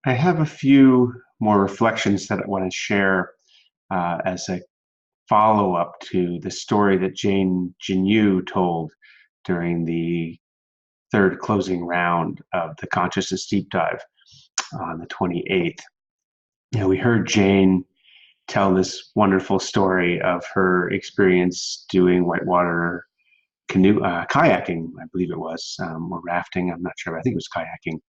I have a few more reflections that I want to share as a follow-up to the story that Jane Genu told during the third closing round of the Consciousness Deep Dive on the 28th. We heard Jane tell this wonderful story of her experience doing whitewater kayaking, I believe it was, or rafting. I'm not sure. I think it was kayaking.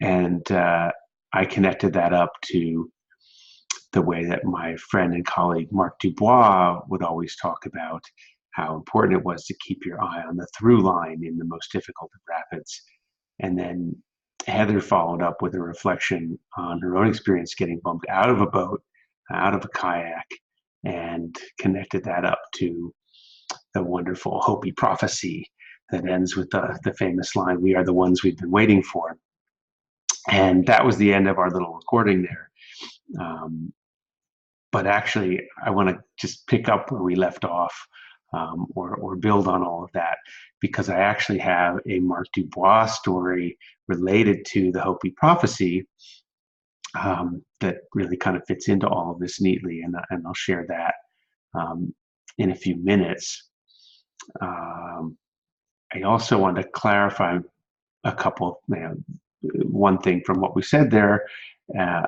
And I connected that up to the way that my friend and colleague Mark Dubois would always talk about how important it was to keep your eye on the through line in the most difficult of rapids. And then Heather followed up with a reflection on her own experience getting bumped out of a boat, out of a kayak, and connected that up to the wonderful Hopi prophecy that ends with the famous line, "We are the ones we've been waiting for." And that was the end of our little recording there. But actually, I want to just pick up where we left off, or build on all of that, because I actually have a Mark Dubois story related to the Hopi prophecy that really kind of fits into all of this neatly, and I'll share that in a few minutes. I also want to clarify a couple, one thing from what we said there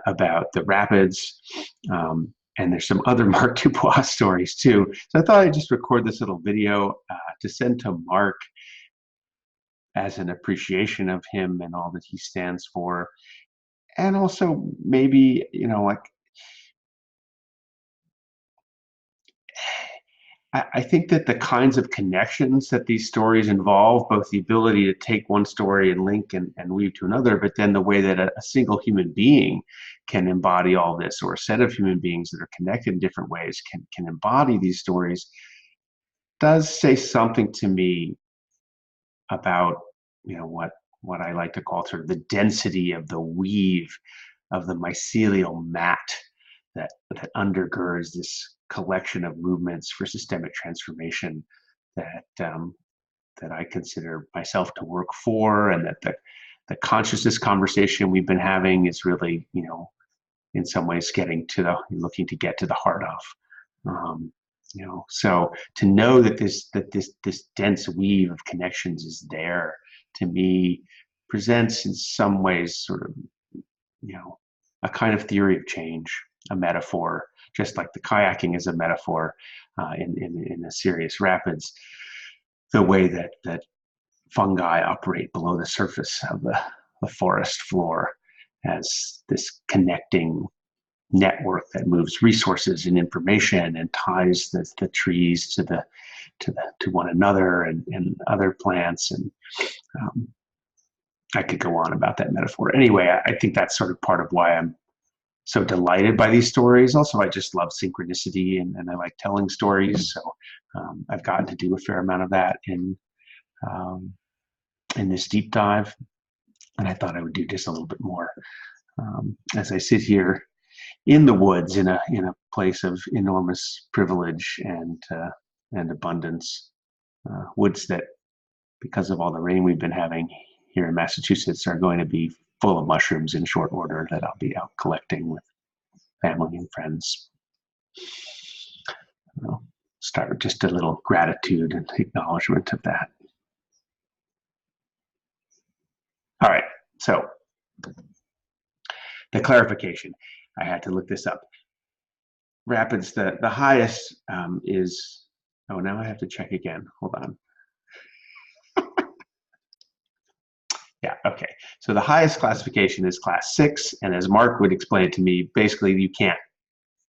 about the rapids. And there's some other Mark Dubois stories too. So I thought I'd just record this little video to send to Mark as an appreciation of him and all that he stands for. And also maybe, like, I think that the kinds of connections that these stories involve, both the ability to take one story and link and weave to another, but then the way that a single human being can embody all this, or a set of human beings that are connected in different ways can embody these stories, does say something to me about, what I like to call sort of the density of the weave of the mycelial mat that undergirds this collection of movements for systemic transformation that that I consider myself to work for, and that the consciousness conversation we've been having is really, in some ways looking to get to the heart of. So to know that this dense weave of connections is there, to me, presents in some ways sort of, a kind of theory of change, a metaphor, just like the kayaking is a metaphor in the serious rapids, the way that fungi operate below the surface of the forest floor as this connecting network that moves resources and information and ties the trees to one another and other plants. And I could go on about that metaphor. Anyway, I think that's sort of part of why I'm so delighted by these stories. Also, I just love synchronicity, and I like telling stories. So I've gotten to do a fair amount of that in this deep dive, and I thought I would do just a little bit more as I sit here in the woods in a place of enormous privilege and abundance. Woods that, because of all the rain we've been having here in Massachusetts, are going to be full of mushrooms in short order that I'll be out collecting with family and friends. I'll start with just a little gratitude and acknowledgement of that. All right, so the clarification. I had to look this up. Rapids, the highest is, oh, now I have to check again. Hold on. Yeah, okay. So the highest classification is class 6, and as Mark would explain it to me, basically you can't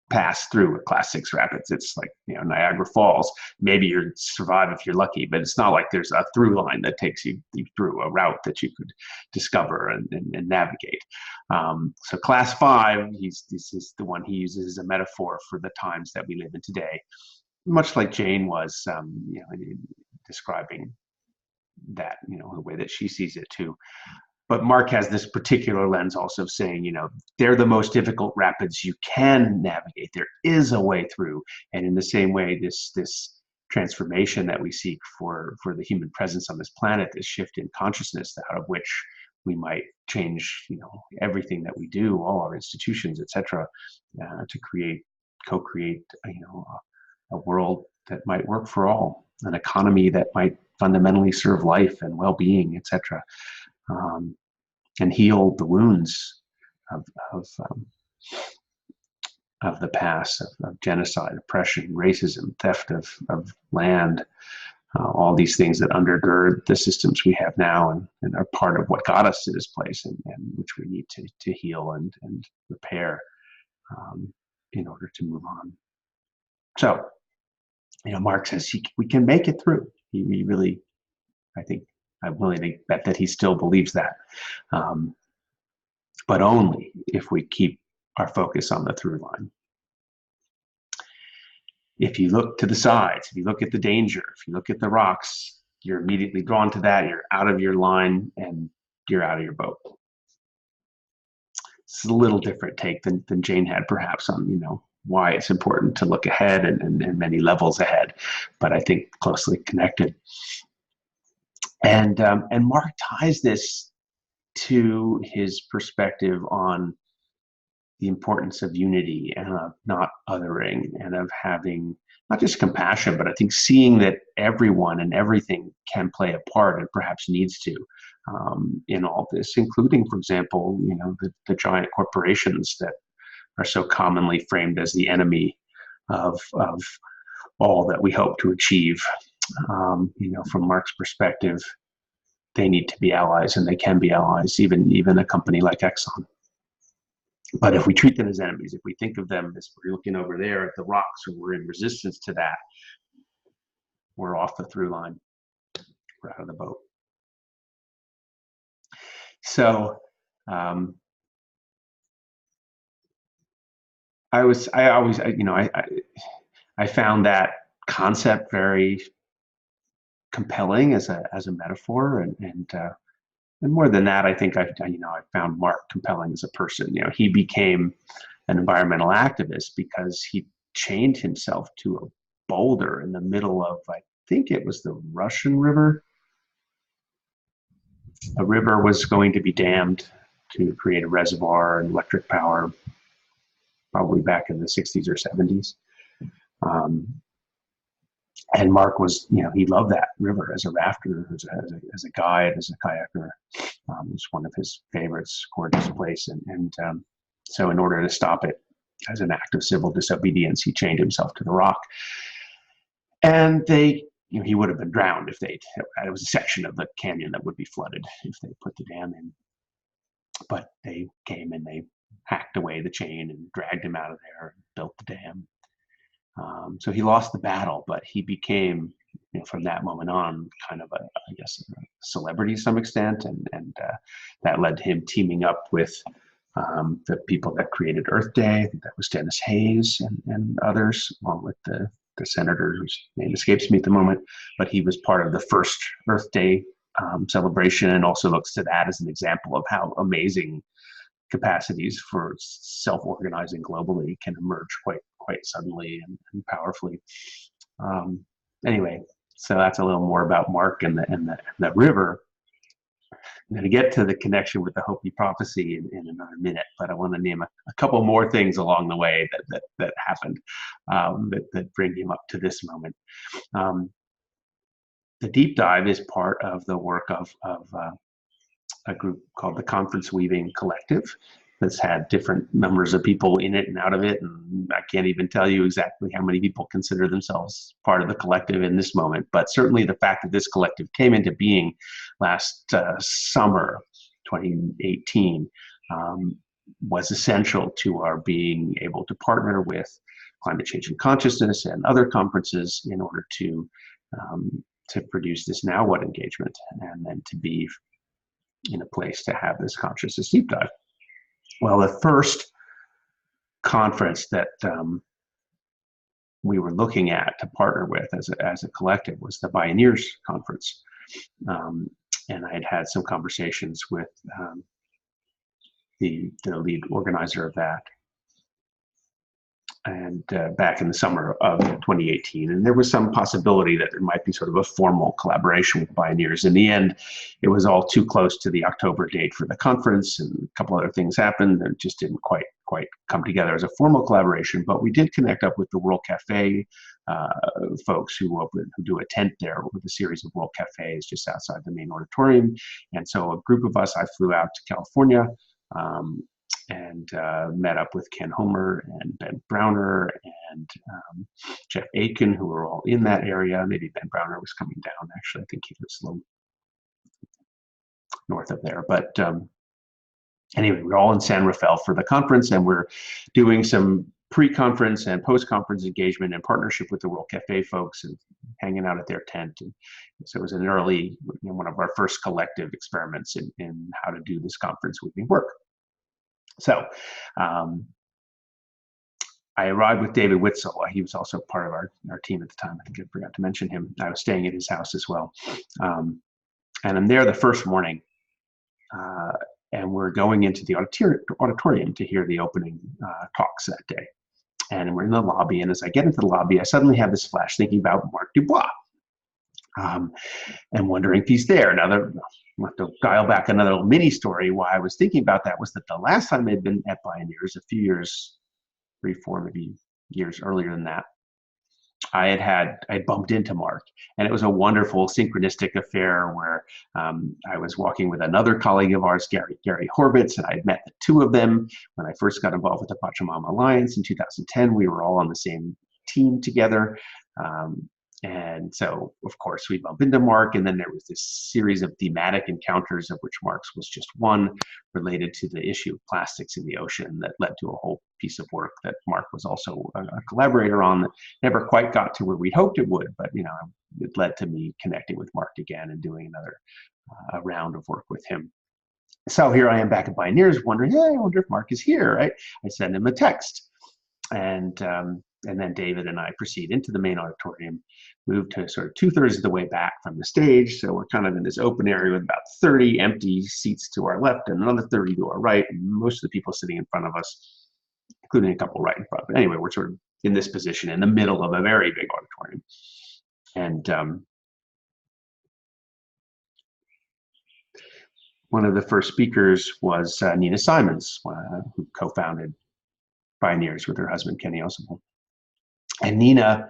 pass through a class 6 rapids. It's like, Niagara Falls. Maybe you survive if you're lucky, but it's not like there's a through line that takes you through a route that you could discover and navigate. So class 5, this is the one he uses as a metaphor for the times that we live in today, much like Jane was, describing that, the way that she sees it too. But Mark has this particular lens also saying, they're the most difficult rapids you can navigate. There is a way through. And in the same way, this transformation that we seek for the human presence on this planet, this shift in consciousness, out of which we might change, everything that we do, all our institutions, etc., to co-create, a world that might work for all, an economy that might fundamentally serve life and well-being, etc., and heal the wounds of of the past, of genocide, oppression, racism, theft of land, all these things that undergird the systems we have now and are part of what got us to this place, and which we need to heal and repair in order to move on. So, Mark says we can make it through. He really, I think, I'm willing to bet that he still believes that, but only if we keep our focus on the through line. If you look to the sides, if you look at the danger, if you look at the rocks, you're immediately drawn to that, you're out of your line, and you're out of your boat. It's a little different take than Jane had, perhaps, on, why it's important to look ahead and many levels ahead, but I think closely connected. And Mark ties this to his perspective on the importance of unity and of not othering and of having not just compassion, but I think seeing that everyone and everything can play a part and perhaps needs to in all this, including, for example, the giant corporations that are so commonly framed as the enemy of all that we hope to achieve. From Mark's perspective, they need to be allies, and they can be allies, even a company like Exxon. But if we treat them as enemies, if we think of them as we're looking over there at the rocks and we're in resistance to that, we're off the through line. We're out of the boat. So I found that concept very compelling as a metaphor, and more than that, I think I found Mark compelling as a person. He became an environmental activist because he chained himself to a boulder in the middle of, I think it was the Russian River. A river was going to be dammed to create a reservoir and electric power, probably back in the 60s or 70s. And Mark was, he loved that river as a rafter, as a guide, as a kayaker. It was one of his favorites, gorgeous place. And so in order to stop it, as an act of civil disobedience, he chained himself to the rock. And he would have been drowned if it was a section of the canyon that would be flooded if they put the dam in. But they came and they hacked away the chain and dragged him out of there and built the dam. So he lost the battle, but he became, from that moment on, kind of a celebrity to some extent, and that led to him teaming up with the people that created Earth Day. I think that was Dennis Hayes and others, along with the senator whose name escapes me at the moment. But he was part of the first Earth Day celebration, and also looks to that as an example of how amazing capacities for self-organizing globally can emerge quite suddenly and powerfully. Anyway, so that's a little more about Mark and the river. I'm going to get to the connection with the Hopi prophecy in another minute, but I want to name a couple more things along the way that happened that bring him up to this moment. The deep dive is part of the work of a group called the Conference Weaving Collective that's had different numbers of people in it and out of it, and I can't even tell you exactly how many people consider themselves part of the collective in this moment, but certainly the fact that this collective came into being last summer 2018 was essential to our being able to partner with Climate Change and Consciousness and other conferences in order to produce this Now What engagement, and then to be in a place to have this consciousness deep dive. Well, the first conference that we were looking at to partner with as a collective was the Bioneers Conference. And I had some conversations with the lead organizer of that. and back in the summer of 2018. And there was some possibility that there might be sort of a formal collaboration with Bioneers. In the end, it was all too close to the October date for the conference, and a couple other things happened that just didn't quite come together as a formal collaboration. But we did connect up with the World Cafe folks who do a tent there with a series of World Cafes just outside the main auditorium. And so a group of us, I flew out to California, and met up with Ken Homer and Ben Browner and Jeff Aitken, who were all in that area. Maybe Ben Browner was coming down, actually. I think he was a little north of there. But anyway, we're all in San Rafael for the conference, and we're doing some pre-conference and post-conference engagement in partnership with the World Cafe folks and hanging out at their tent. And so it was an early, one of our first collective experiments in how to do this conference weaving work. So I arrived with David Witzel. He was also part of our team at the time. I think I forgot to mention him. I was staying at his house as well. And I'm there the first morning, and we're going into the auditorium to hear the opening talks that day. And we're in the lobby, and as I get into the lobby, I suddenly have this flash thinking about Mark Dubois, and wondering if he's there. Now, I'll have to dial back another little mini story. Why I was thinking about that was that the last time I'd been at Bioneers, a few years, 3, 4, maybe years earlier than that, I bumped into Mark, and it was a wonderful synchronistic affair where I was walking with another colleague of ours, Gary Horvitz, and I had met the two of them when I first got involved with the Pachamama Alliance in 2010. We were all on the same team together. And so, of course, we bump into Mark, and then there was this series of thematic encounters, of which Mark's was just one, related to the issue of plastics in the ocean that led to a whole piece of work that Mark was also a collaborator on that never quite got to where we hoped it would, but it led to me connecting with Mark again and doing another round of work with him. So here I am back at Bioneers wondering, hey, I wonder if Mark is here, right? I send him a text, and then David and I proceed into the main auditorium, move to sort of 2/3 of the way back from the stage. So we're kind of in this open area with about 30 empty seats to our left and another 30 to our right, and most of the people sitting in front of us, including a couple right in front. But anyway, we're sort of in this position in the middle of a very big auditorium. And one of the first speakers was Nina Simons, who co-founded Bioneers with her husband, Kenny Oswald. And Nina,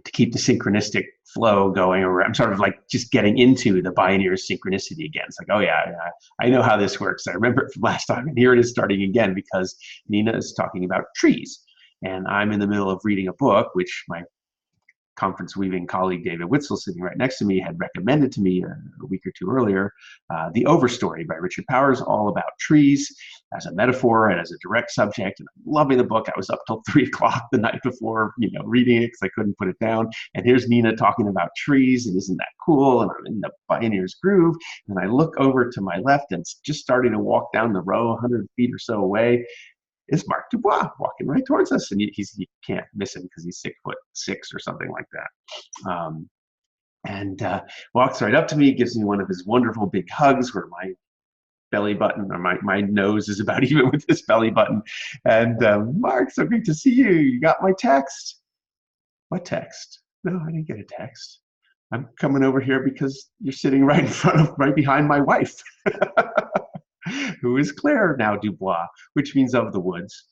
to keep the synchronistic flow going, or I'm sort of like just getting into the Bioneers synchronicity again. It's like, oh yeah, I know how this works. I remember it from last time, and here it is starting again because Nina is talking about trees. And I'm in the middle of reading a book, which my conference weaving colleague David Witzel, sitting right next to me, had recommended to me a week or two earlier, The Overstory by Richard Powers, all about trees as a metaphor and as a direct subject. And I'm loving the book. I was up till 3 o'clock the night before, reading it because I couldn't put it down. And here's Nina talking about trees, and isn't that cool? And I'm in the Bioneers groove. And I look over to my left, and just starting to walk down the row 100 feet or so away is Mark Dubois walking right towards us, and you can't miss him because he's 6'6" or something like that. And walks right up to me, gives me one of his wonderful big hugs where my belly button, or my nose is about even with his belly button. And Mark, so great to see you. You got my text? What text? No, I didn't get a text. I'm coming over here because you're sitting right behind my wife. Who is Claire now Dubois, which means of the woods.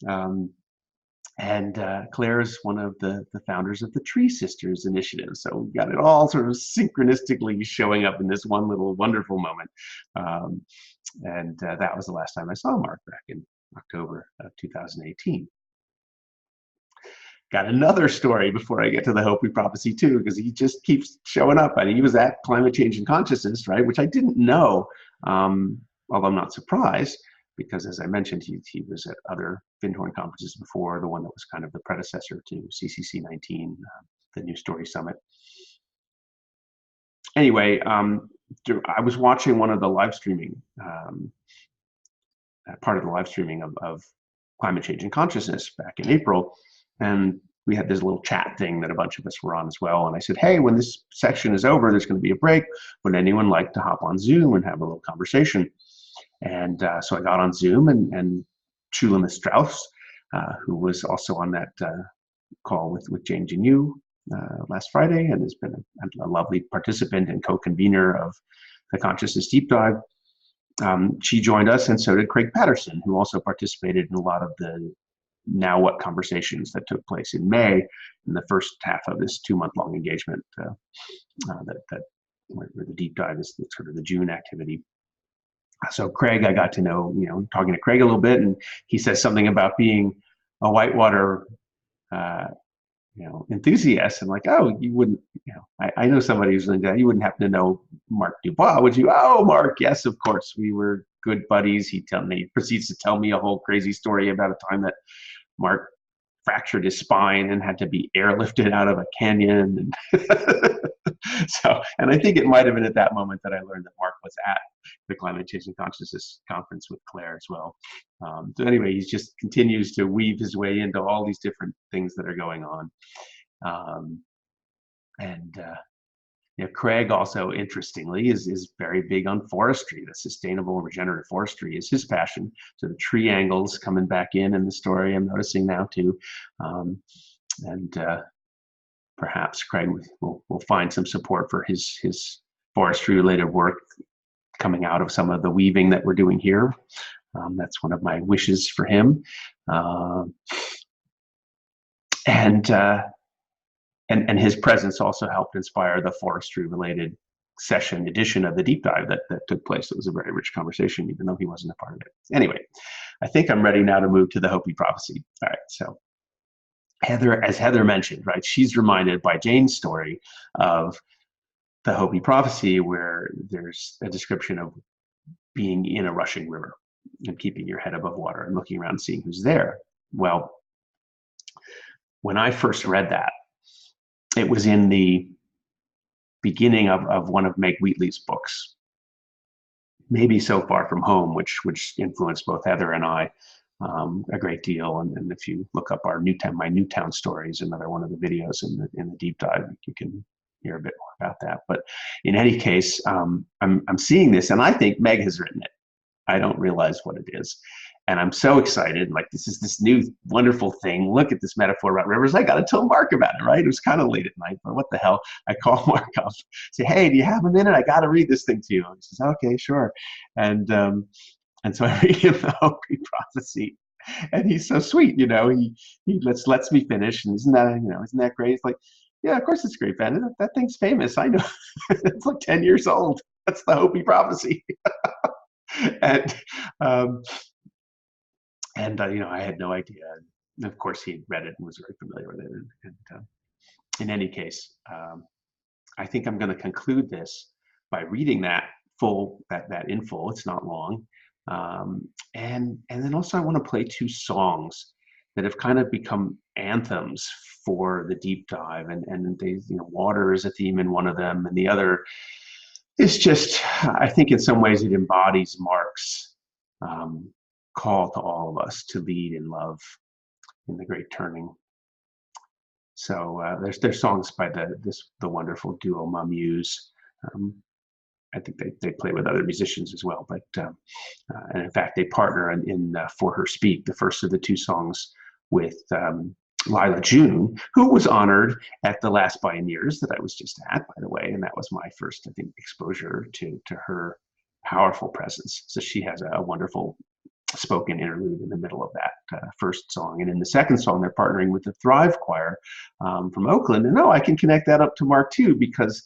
And Claire is one of the founders of the Tree Sisters initiative. So we got it all sort of synchronistically showing up in this one little wonderful moment. And that was the last time I saw Mark, back in October of 2018. Got another story before I get to the Hope We Prophecy too, because he just keeps showing up. I mean, he was at Climate Change and Consciousness, right, which I didn't know. Although I'm not surprised, because as I mentioned, he was at other Findhorn conferences before, the one that was kind of the predecessor to CCC 19, the New Story Summit. Anyway, I was watching one of the live streaming, part of the live streaming of Climate Change and Consciousness back in April, and we had this little chat thing that a bunch of us were on as well. And I said, hey, when this section is over, there's going to be a break. Would anyone like to hop on Zoom and have a little conversation? And so I got on Zoom, and Shulamith Strauss who was also on that call with Jane Genu last Friday, and has been a lovely participant and co-convener of the Consciousness Deep Dive. She joined us, and so did Craig Patterson, who also participated in a lot of the Now What conversations that took place in May, in the first half of this 2-month-long engagement where the deep dive is sort of the June activity. So Craig, I got to know, talking to Craig a little bit, and he says something about being a whitewater enthusiast, and like, oh, you wouldn't, I know somebody who's like that. You wouldn't happen to know Mark Dubois, would you? Oh, Mark, yes, of course, we were good buddies. He proceeds to tell me a whole crazy story about a time that Mark fractured his spine and had to be airlifted out of a canyon. And I think it might have been at that moment that I learned that Mark was at the Climate Change and Consciousness conference with Claire as well. So anyway, he just continues to weave his way into all these different things that are going on. Craig also, interestingly, is very big on forestry. The sustainable and regenerative forestry is his passion. So the tree angles coming back in the story, I'm noticing now too. Perhaps Craig will find some support for his forestry-related work coming out of some of the weaving that we're doing here. That's one of my wishes for him. And his presence also helped inspire the forestry-related session edition of the deep dive that took place. It was a very rich conversation, even though he wasn't a part of it. Anyway, I think I'm ready now to move to the Hopi prophecy. All right, so as Heather mentioned, right, she's reminded by Jane's story of the Hopi prophecy, where there's a description of being in a rushing river and keeping your head above water and looking around, seeing who's there. Well, when I first read that, it was in the beginning of one of Meg Wheatley's books, maybe So Far From Home, which influenced both Heather and I a great deal. And if you look up my Newtown stories, another one of the videos in the deep dive, you can hear a bit more about that. But in any case, I'm seeing this, and I think Meg has written it. I don't realize what it is. And I'm so excited, like, this is this new wonderful thing. Look at this metaphor about rivers. I got to tell Mark about it, right? It was kind of late at night, but what the hell? I call Mark up, say, hey, do you have a minute? I got to read this thing to you. And he says, okay, sure. And so I read him the Hopi prophecy, and he's so sweet, he lets me finish. And isn't that great? It's like, yeah, of course it's great, Ben. That thing's famous. I know. It's like 10 years old. That's the Hopi prophecy. And I had no idea. And of course, he had read it and was very familiar with it. And in any case, I think I'm going to conclude this by reading that in full. It's not long. And then also I want to play 2 songs that have kind of become anthems for the deep dive. And they, water is a theme in one of them, and the other is just, I think in some ways it embodies Mark's call to all of us to lead in love in the great turning. So there's songs by the wonderful duo Mamuse. I think they play with other musicians as well, but and in fact they partner in For Her Speak, the first of the 2 songs, with Lila June, who was honored at the last Pioneers that I was just at, by the way, and that was my first, I think, exposure to her powerful presence. So she has a wonderful spoken interlude in the middle of that first song. And in the second song, they're partnering with the Thrive Choir from Oakland. And I can connect that up to Mark too, because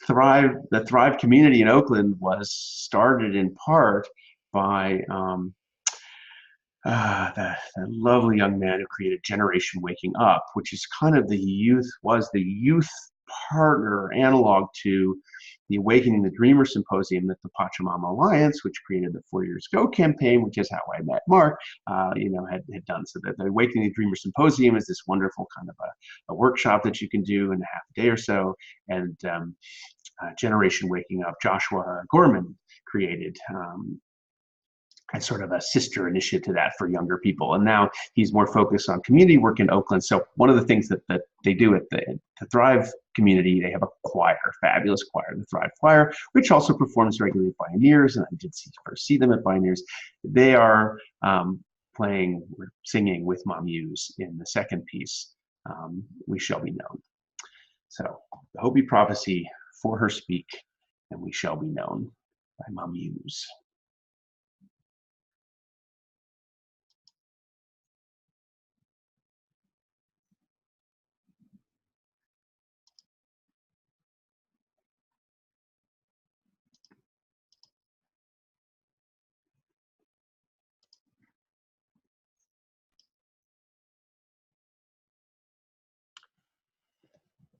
the Thrive community in Oakland was started in part by the lovely young man who created Generation Waking Up, which is kind of the youth partner analog to the Awakening the Dreamer Symposium that the Pachamama Alliance, which created the 4 Years Ago campaign, which is how I met Mark, had done. So the Awakening the Dreamer Symposium is this wonderful kind of a workshop that you can do in a half a day or so. And Generation Waking Up, Joshua Gorman created as sort of a sister initiative to that for younger people. And now he's more focused on community work in Oakland. So one of the things that they do at the Thrive community, they have a choir, fabulous choir, the Thrive Choir, which also performs regularly at Pioneers. And I did first see them at Pioneers. They are playing or singing with Ma Muse in the second piece, We Shall Be Known. So the Hopi prophecy, for her speak, and we shall be known, by Ma Muse.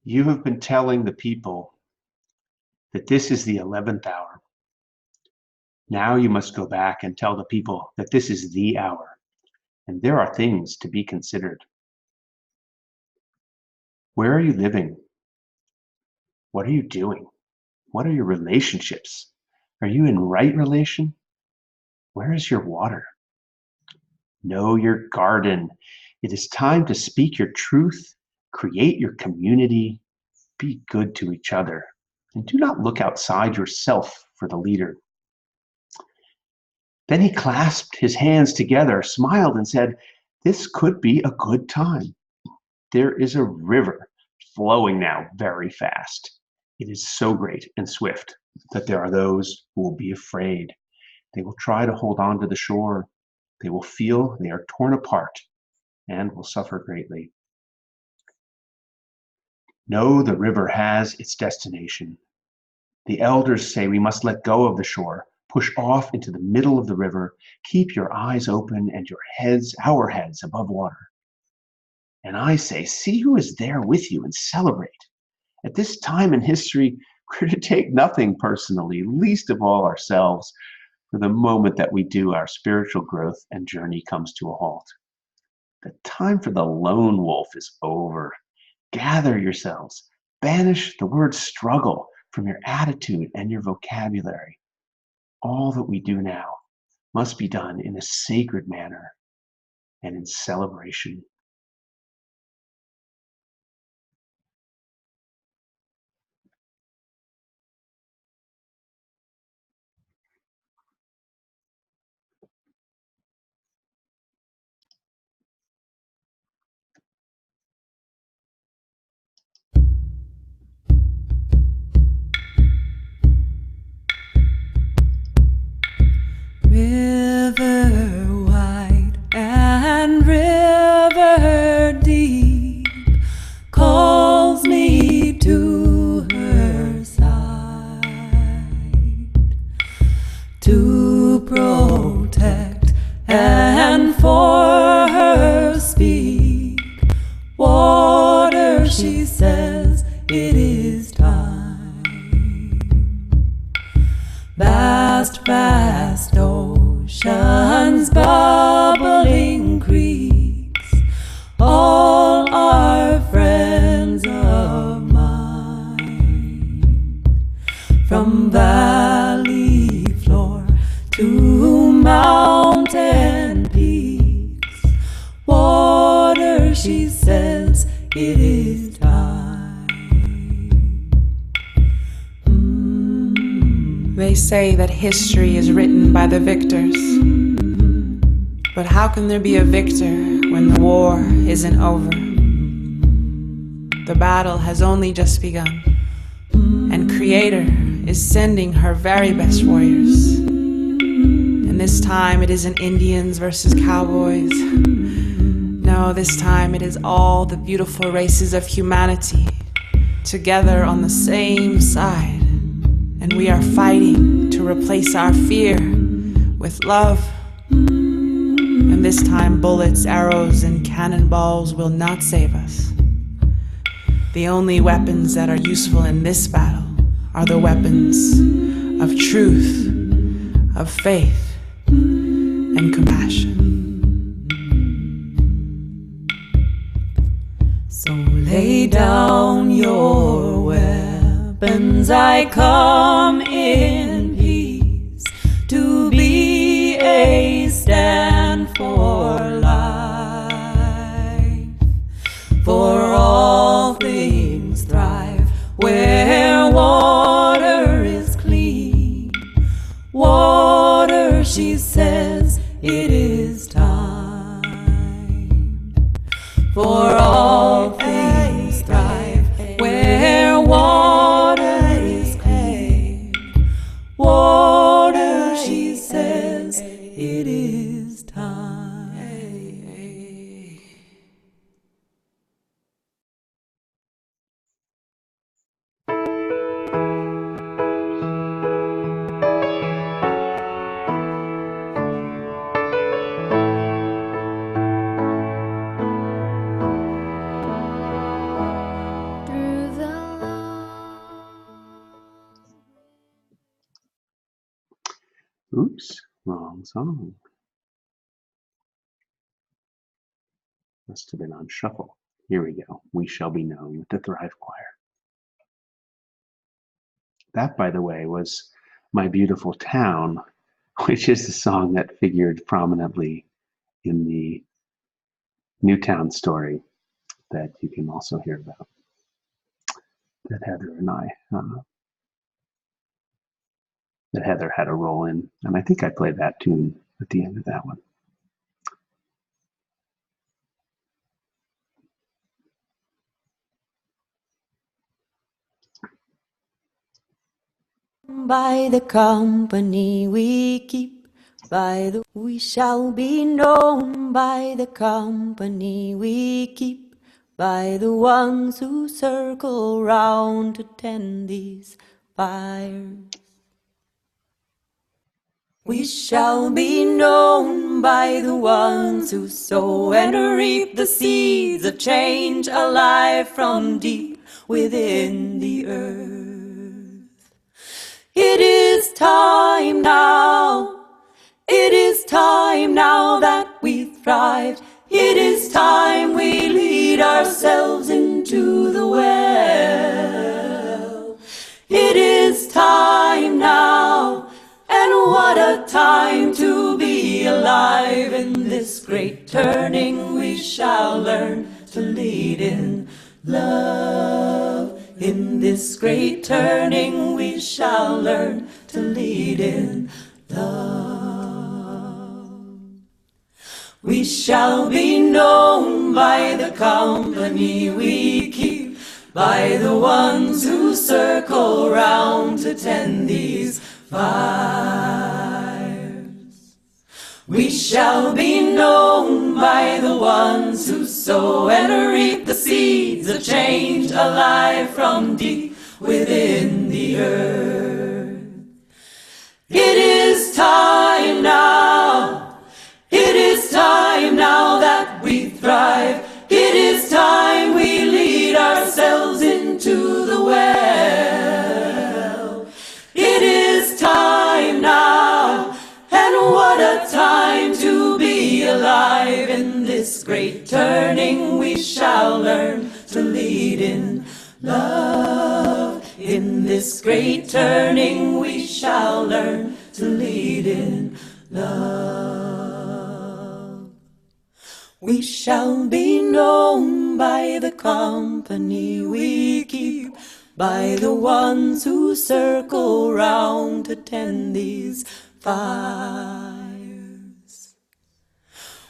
You have been telling the people that this is the 11th hour. Now you must go back and tell the people that this is the hour, and there are things to be considered. Where are you living? What are you doing? What are your relationships? Are you in right relation? Where is your water? Know your garden. It is time to speak your truth, create your community, be good to each other, and do not look outside yourself for the leader. Then he clasped his hands together, smiled, and said, "This could be a good time. There is a river flowing now very fast. It is so great and swift that there are those who will be afraid. They will try to hold on to the shore. They will feel they are torn apart and will suffer greatly. No, the river has its destination. The elders say we must let go of the shore, push off into the middle of the river, keep your eyes open and your heads, our heads, above water. And I say, see who is there with you and celebrate. At this time in history, we're to take nothing personally, least of all ourselves, for the moment that we do, our spiritual growth and journey comes to a halt. The time for the lone wolf is over. Gather yourselves. Banish the word struggle from your attitude and your vocabulary. All that we do now must be done in a sacred manner and in celebration. River wide and river deep calls me to her side to protect and for her speak. Water, she says, it is time. Vast, vast oceans, bubbling creeks, all are friends of mine. From valley floor to mountain peaks, water, she says, it is time. They say that history is written by the victors. But how can there be a victor when the war isn't over? The battle has only just begun, and Creator is sending her very best warriors. And this time it isn't Indians versus cowboys. No, this time it is all the beautiful races of humanity together on the same side. And we are fighting to replace our fear with love. And this time bullets, arrows, and cannonballs will not save us. The only weapons that are useful in this battle are the weapons of truth, of faith, and compassion. So lay down your weapons, I come in peace to be a stand for life. For all things thrive where water is clean. Water, she says, it is time. For all things thrive where water is clear. Water, she says, it is time. Oops, wrong song. Must have been on shuffle. Here we go. We Shall Be Known with the Thrive Choir. That, by the way, was My Beautiful Town, which is the song that figured prominently in the Newtown story that you can also hear about, that Heather and I, that Heather had a role in. And I think I played that tune at the end of that one. By the company we keep, we shall be known by the company we keep, by the ones who circle round to tend these fires. We shall be known by the ones who sow and reap the seeds of change alive from deep within the earth. It is time now, it is time now that we thrive. It is time we lead ourselves into the well. It is time now, and what a time to be alive. In this great turning we shall learn to lead in love. In this great turning we shall learn to lead in love. We shall be known by the company we keep, by the ones who circle round to tend these fires. We shall be known by the ones who sow and reap the seeds of change alive from deep within the earth. It is time now, it is time now that we thrive. It is time we lead ourselves into the well. It is time now, and what a time to be alive. In this great turning we shall learn to lead in love. In this great turning we shall learn to lead in love. We shall be known by the company we keep, by the ones who circle round to tend these fires.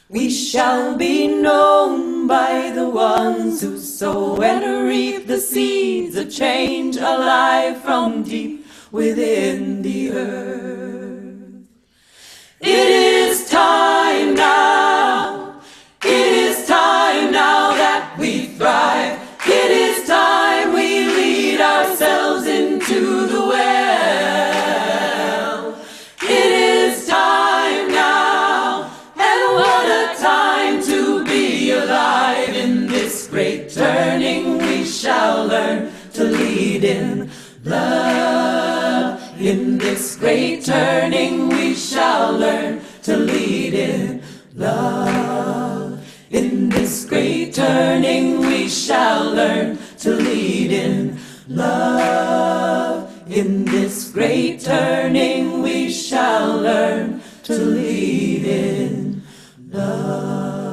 We shall be known by the ones who sow and reap the seeds of change alive from deep within the earth. It is time now, it is time now that we thrive. It is time we lead ourselves into the well. It is time now, and what a time to be alive. In this great turning we shall learn to lead in love. In this great turning we shall learn to lead in love. In this great turning we shall learn to lead in love. In this great turning we shall learn to lead in love.